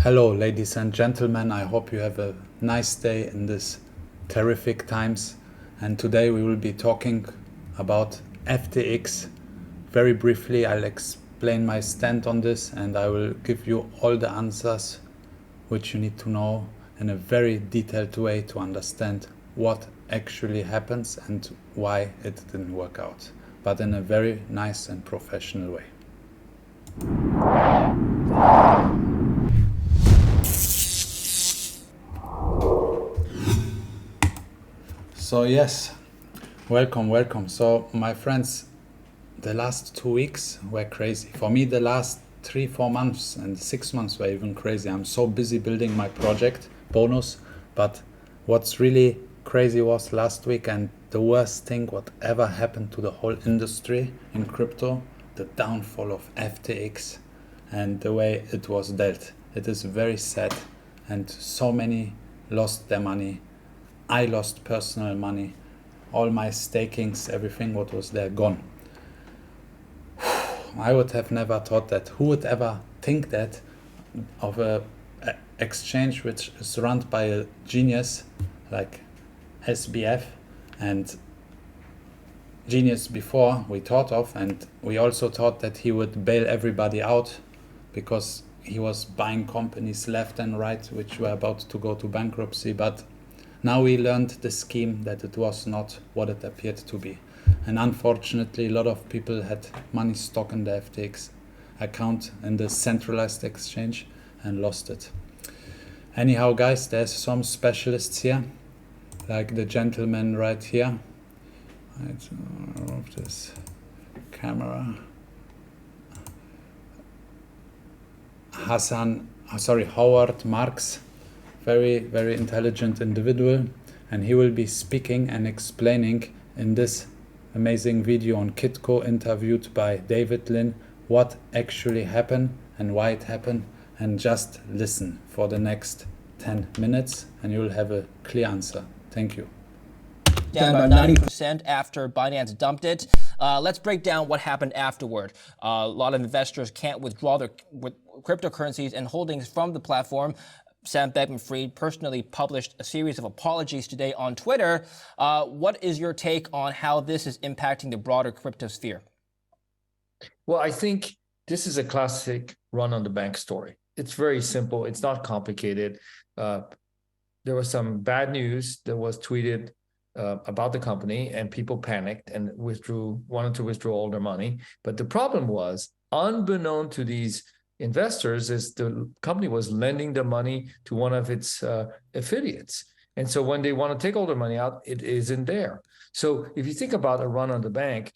Hello, ladies and gentlemen. I hope you have a nice day in this terrific times. And today we will be talking about FTX. Very briefly, I'll explain my stand on this and I will give you all the answers which you need to know in a very detailed way to understand what actually happens and why it didn't work out, but in a very nice and professional way. So yes, welcome. So my friends, the last 2 weeks were crazy. For me, the last 3-4 months and 6 months were even crazy. I'm so busy building my project, Bonuz. But what's really crazy was last week, and the worst thing what ever happened to the whole industry in crypto, the downfall of FTX and the way it was dealt. It is very sad, and so many lost their money. I lost personal money, all my stakings, everything what was there gone. I would have never thought that. Who would ever think that of a exchange which is run by a genius like SBF, and genius before we thought of, and we also thought that he would bail everybody out because he was buying companies left and right which were about to go to bankruptcy. But now we learned the scheme that it was not what it appeared to be. And unfortunately, a lot of people had money stuck in the FTX account in the centralized exchange and lost it. Anyhow, guys, there's some specialists here, like the gentleman right here. Let's move this camera. Howard Marks. Very intelligent individual, and he will be speaking and explaining in this amazing video on Kitco, interviewed by David Lin, what actually happened and why it happened. And just listen for the next 10 minutes and you will have a clear answer. Thank you. Down about 90% after Binance dumped it. Let's break down what happened afterward. A lot of investors can't withdraw their cryptocurrencies and holdings from the platform. Sam Bankman-Fried personally published a series of apologies today on Twitter. What is your take on how this is impacting the broader crypto sphere? Well, I think this is a classic run on the bank story. It's very simple. It's not complicated. There was some bad news that was tweeted about the company, and people panicked and wanted to withdraw all their money. But the problem was, unbeknown to these investors, is the company was lending the money to one of its affiliates. And so when they want to take all their money out, it isn't there. So if you think about a run on the bank,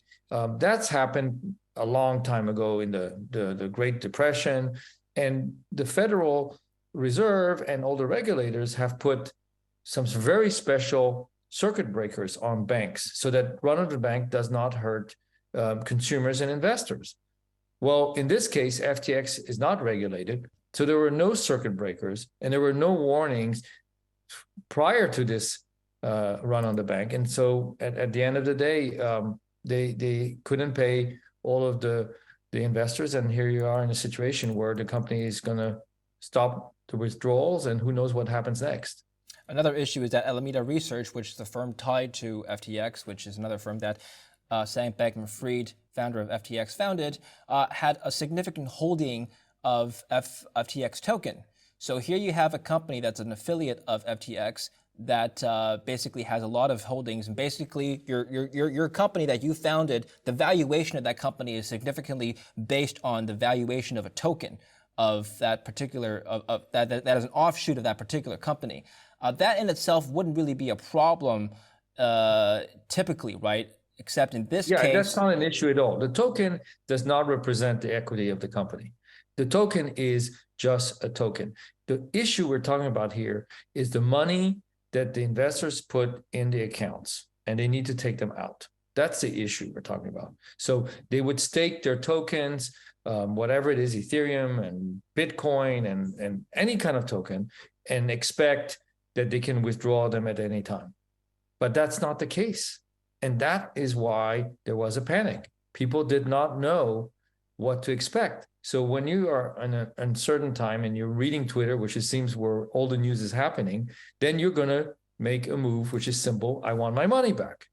that's happened a long time ago in the Great Depression. And the Federal Reserve and all the regulators have put some very special circuit breakers on banks so that run on the bank does not hurt consumers and investors. Well, in this case, FTX is not regulated, so there were no circuit breakers and there were no warnings prior to this run on the bank. And so at the end of the day, they couldn't pay all of the investors, and here you are in a situation where the company is going to stop the withdrawals, and who knows what happens next. Another issue is that Alameda Research, which is the firm tied to FTX, which is another firm that Sam Bankman-Fried, founder of FTX, founded, had a significant holding of FTX token. So here you have a company that's an affiliate of FTX that basically has a lot of holdings, and basically your company that you founded, the valuation of that company is significantly based on the valuation of a token of that particular that is an offshoot of that particular company. That in itself wouldn't really be a problem typically, right? Except in this case. Yeah, that's not an issue at all. The token does not represent the equity of the company. The token is just a token. The issue we're talking about here is the money that the investors put in the accounts, and they need to take them out. That's the issue we're talking about. So they would stake their tokens, whatever it is, Ethereum and Bitcoin and any kind of token, and expect that they can withdraw them at any time. But that's not the case. And that is why there was a panic. People did not know what to expect. So when you are in an uncertain time and you're reading Twitter, which it seems where all the news is happening, then you're going to make a move, which is simple. I want my money back.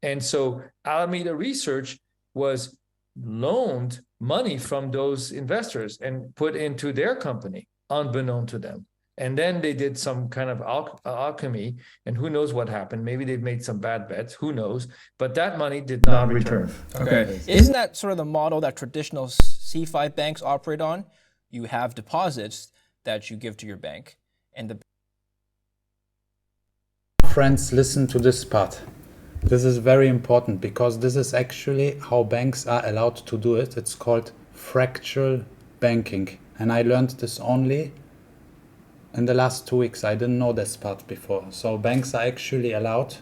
And so Alameda Research was loaned money from those investors and put into their company, unbeknown to them. And then they did some kind of alchemy, and who knows what happened. Maybe they've made some bad bets, who knows. But that money did not return. Okay. Isn't that sort of the model that traditional CeFi banks operate on? You have deposits that you give to your bank, and the friends, listen to this part. This is very important because this is actually how banks are allowed to do it. It's called fractional banking. And I learned this only in the last 2 weeks. I didn't know this part before. So banks are actually allowed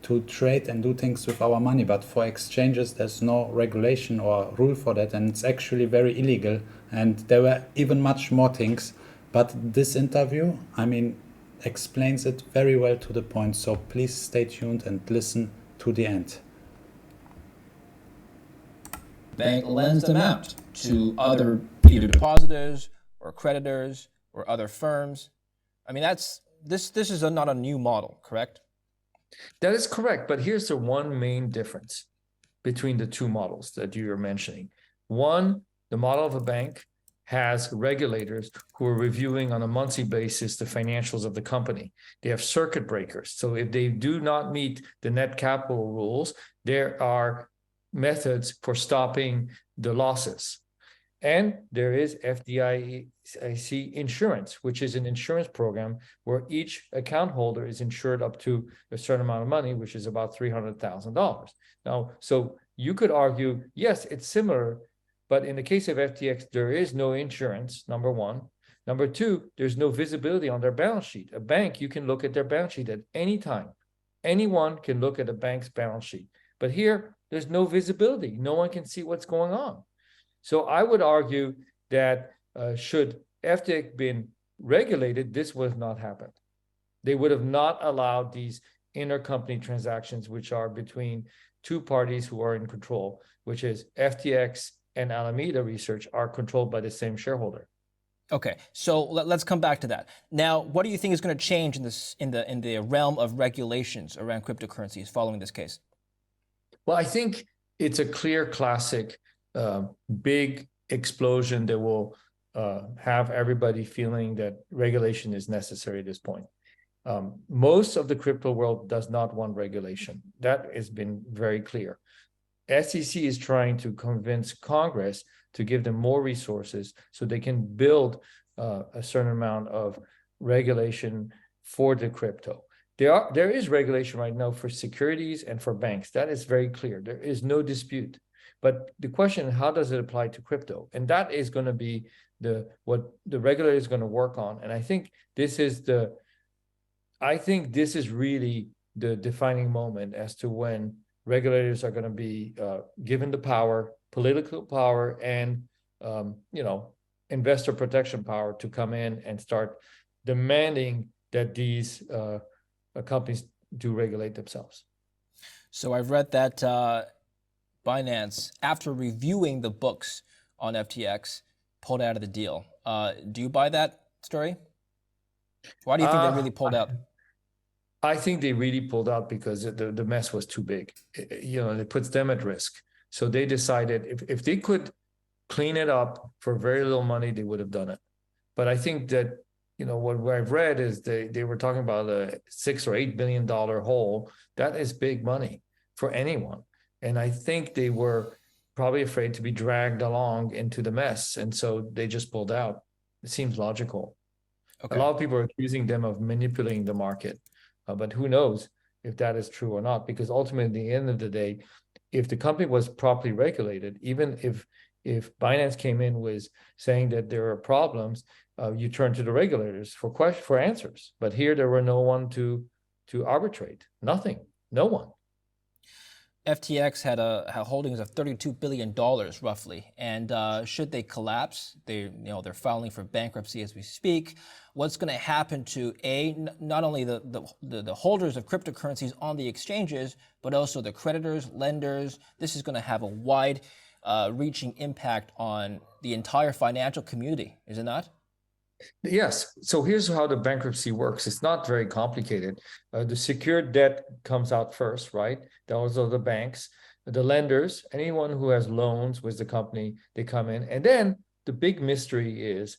to trade and do things with our money. But for exchanges, there's no regulation or rule for that. And it's actually very illegal. And there were even much more things. But this interview, explains it very well to the point. So please stay tuned and listen to the end. Bank lends them out to other either depositors or creditors or other firms. This is not a new model, correct? That is correct. But here's the one main difference between the two models that you are mentioning. One, the model of a bank has regulators who are reviewing on a monthly basis the financials of the company. They have circuit breakers. So if they do not meet the net capital rules, there are methods for stopping the losses. And there is FDIC insurance, which is an insurance program where each account holder is insured up to a certain amount of money, which is about $300,000. Now, so you could argue, yes, it's similar. But in the case of FTX, there is no insurance, number one. Number two, there's no visibility on their balance sheet. A bank, you can look at their balance sheet at any time. Anyone can look at a bank's balance sheet. But here, there's no visibility. No one can see what's going on. So I would argue that should FTX been regulated, this would have not happened. They would have not allowed these intercompany transactions, which are between two parties who are in control, which is FTX and Alameda Research are controlled by the same shareholder. Okay, so let's come back to that. Now, what do you think is going to change in the realm of regulations around cryptocurrencies following this case? Well, I think it's a clear classic big explosion that will have everybody feeling that regulation is necessary at this point. Most of the crypto world does not want regulation. That has been very clear. SEC is trying to convince Congress to give them more resources so they can build a certain amount of regulation for the crypto. There is regulation right now for securities and for banks. That is very clear. There is no dispute. But the question, how does it apply to crypto? And that is going to be what the regulator is going to work on. And I think this is really the defining moment as to when regulators are going to be given the power, political power, and investor protection power to come in and start demanding that these companies do regulate themselves. So I've read that Binance, after reviewing the books on FTX, pulled out of the deal. Do you buy that story? Why do you think they really pulled out? I think they really pulled out because the mess was too big. It puts them at risk. So they decided if they could clean it up for very little money, they would have done it. But I think that, what I've read is they were talking about a $6 or $8 billion hole. That is big money for anyone. And I think they were probably afraid to be dragged along into the mess. And so they just pulled out. It seems logical. Okay. A lot of people are accusing them of manipulating the market. But who knows if that is true or not? Because ultimately, at the end of the day, if the company was properly regulated, even if Binance came in with saying that there are problems, you turn to the regulators for answers. But here, there were no one to arbitrate. Nothing. No one. FTX had holdings of $32 billion roughly, and should they collapse, they're filing for bankruptcy as we speak. What's going to happen to not only the holders of cryptocurrencies on the exchanges, but also the creditors, lenders? This is going to have a wide reaching impact on the entire financial community, is it not? Yes. So here's how the bankruptcy works. It's not very complicated. The secured debt comes out first, right? Those are the banks, the lenders, anyone who has loans with the company, they come in. And then the big mystery is,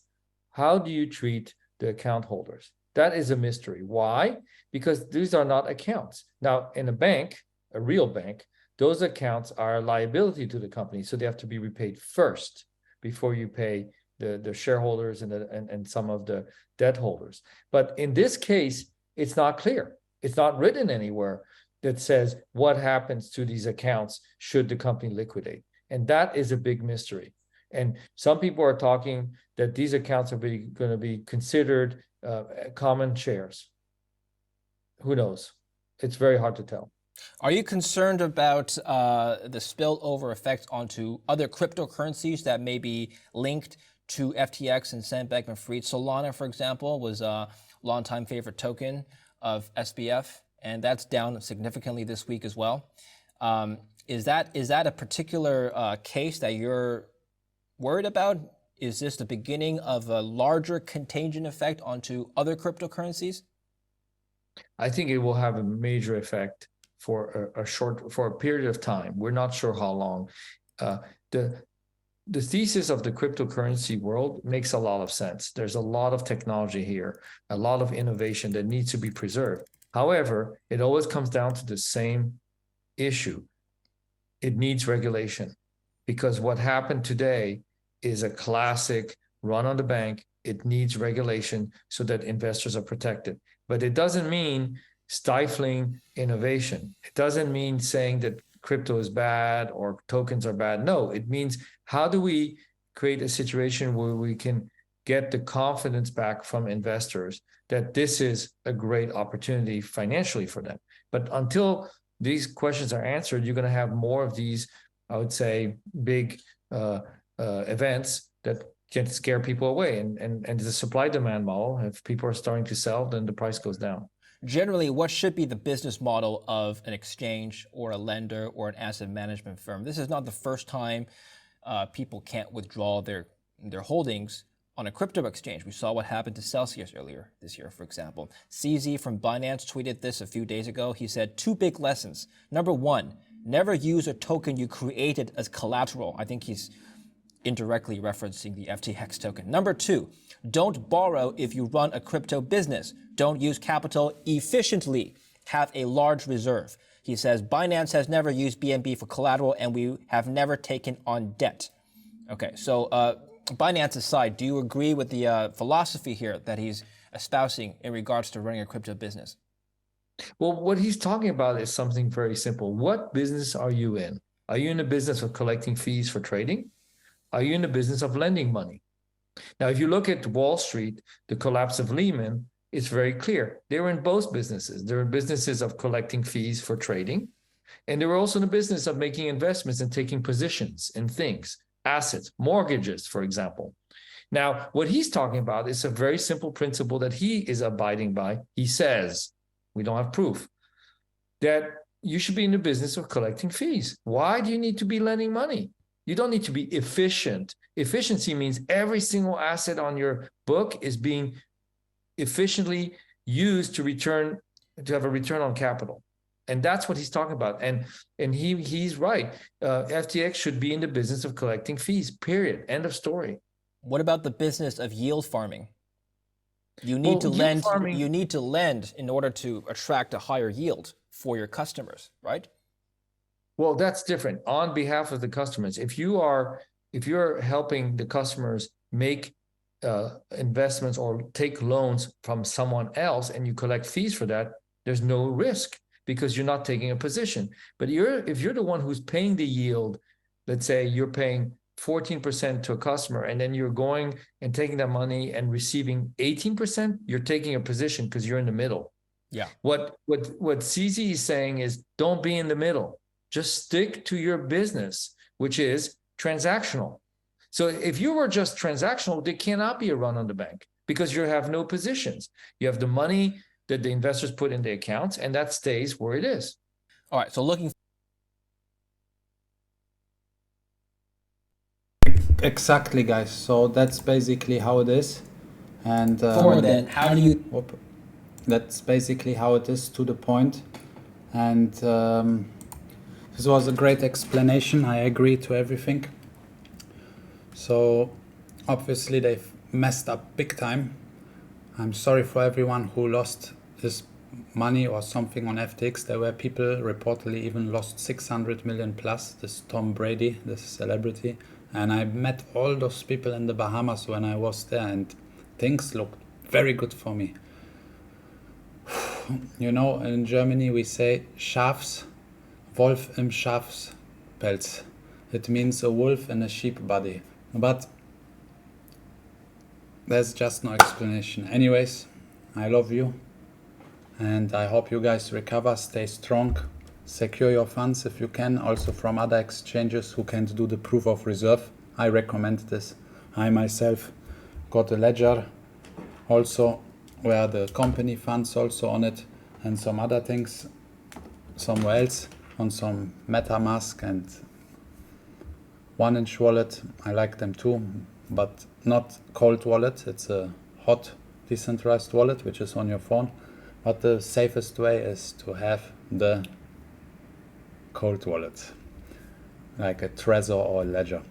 how do you treat the account holders? That is a mystery. Why? Because these are not accounts. Now, in a bank, a real bank, those accounts are a liability to the company. So they have to be repaid first before you pay the shareholders and some of the debt holders. But in this case, it's not clear. It's not written anywhere that says what happens to these accounts should the company liquidate. And that is a big mystery. And some people are talking that these accounts are going to be considered common shares. Who knows? It's very hard to tell. Are you concerned about the spillover effect onto other cryptocurrencies that may be linked to FTX and Sam Bankman-Fried? Solana, for example, was a longtime favorite token of SBF, and that's down significantly this week as well. Is that a particular case that you're worried about? Is this the beginning of a larger contagion effect onto other cryptocurrencies? I think it will have a major effect for a period of time. We're not sure how long. The thesis of the cryptocurrency world makes a lot of sense. There's a lot of technology here, a lot of innovation that needs to be preserved. However, it always comes down to the same issue. It needs regulation, because what happened today is a classic run on the bank. It needs regulation so that investors are protected. But it doesn't mean stifling innovation. It doesn't mean saying that crypto is bad or tokens are bad. No, it means, how do we create a situation where we can get the confidence back from investors that this is a great opportunity financially for them? But until these questions are answered, you're going to have more of these, I would say, big events that can scare people away. And the supply-demand model, if people are starting to sell, then the price goes down. Generally, what should be the business model of an exchange or a lender or an asset management firm? This is not the first time people can't withdraw their holdings on a crypto exchange. We saw what happened to Celsius earlier this year, for example. CZ from Binance tweeted this a few days ago. He said, 2 big lessons. Number 1, never use a token you created as collateral. I think he's indirectly referencing the FTX token. Number 2, don't borrow if you run a crypto business. Don't use capital efficiently. Have a large reserve. He says, Binance has never used BNB for collateral, and we have never taken on debt. Okay, so Binance aside, do you agree with the philosophy here that he's espousing in regards to running a crypto business? Well, what he's talking about is something very simple. What business are you in? Are you in the business of collecting fees for trading? Are you in the business of lending money? Now, if you look at Wall Street, the collapse of Lehman, it's very clear. They were in both businesses. They were in businesses of collecting fees for trading, and they were also in the business of making investments and taking positions in things, assets, mortgages, for example. Now, what he's talking about is a very simple principle that he is abiding by. He says, we don't have proof, that you should be in the business of collecting fees. Why do you need to be lending money? You don't need to be efficient. Efficiency means every single asset on your book is being efficiently used to have a return on capital. And that's what he's talking about. And he's right. FTX should be in the business of collecting fees, period. End of story. What about the business of yield farming? You need to lend. You need to lend in order to attract a higher yield for your customers, right? Well, that's different. On behalf of the customers, if you're helping the customers make investments or take loans from someone else and you collect fees for that, there's no risk because you're not taking a position. But if you're the one who's paying the yield, let's say you're paying 14% to a customer and then you're going and taking that money and receiving 18%, you're taking a position because you're in the middle. Yeah. What CZ is saying is, don't be in the middle. Just stick to your business, which is transactional. So if you were just transactional, there cannot be a run on the bank because you have no positions. You have the money that the investors put in the accounts, and that stays where it is. All right. So looking Exactly, guys. So that's basically how it is. And For that, how do you? that's basically how it is, to the point. And this was a great explanation. I agree to everything. So obviously they've messed up big time. I'm sorry for everyone who lost this money or something on FTX. There were people reportedly even lost 600 million plus. This Tom Brady, this celebrity. And I met all those people in the Bahamas when I was there, and things looked very good for me. You know, in Germany we say Schafs, Wolf im Schafspelz. It means a wolf in a sheep body. But there's just no explanation. Anyways, I love you. And I hope you guys recover, stay strong, secure your funds if you can, also from other exchanges who can't do the proof of reserve. I recommend this. I myself got a ledger also where the company funds also on it, and some other things somewhere else on some MetaMask and 1inch wallet. I like them too, but not cold wallet. It's a hot decentralized wallet which is on your phone. But the safest way is to have the cold wallet, like a Trezor or a Ledger.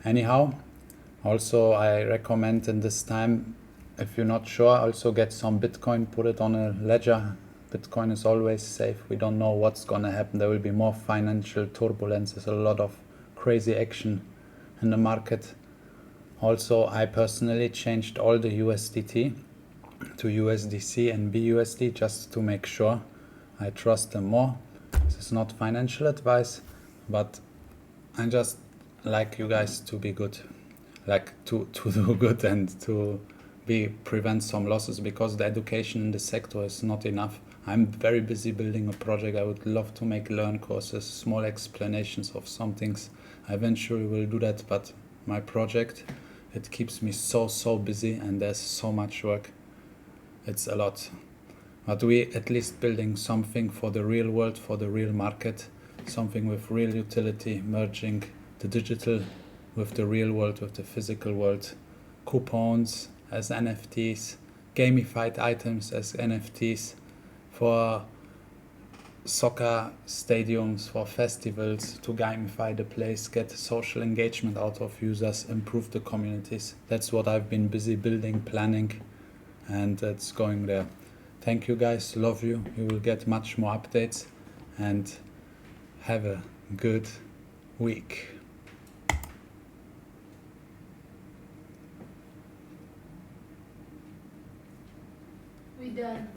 Anyhow, also I recommend in this time, if you're not sure, also get some Bitcoin, put it on a Ledger. Bitcoin is always safe. We don't know what's gonna happen. There will be more financial turbulence. There's a lot of crazy action in the market. Also, I personally changed all the USDT to USDC and BUSD just to make sure I trust them more. This is not financial advice, but I just like you guys to be good, like to do good and to prevent some losses, because the education in the sector is not enough. I'm very busy building a project. I would love to make learn courses, small explanations of some things. I eventually will do that, but my project, it keeps me so busy and there's so much work. It's a lot. But we at least building something for the real world, for the real market, something with real utility, merging the digital with the real world, with the physical world. Coupons as NFTs, gamified items as NFTs for soccer stadiums, for festivals, to gamify the place, get social engagement out of users, improve the communities. That's what I've been busy building, planning, and it's going there. Thank you guys, love you. You will get much more updates, and have a good week. We done.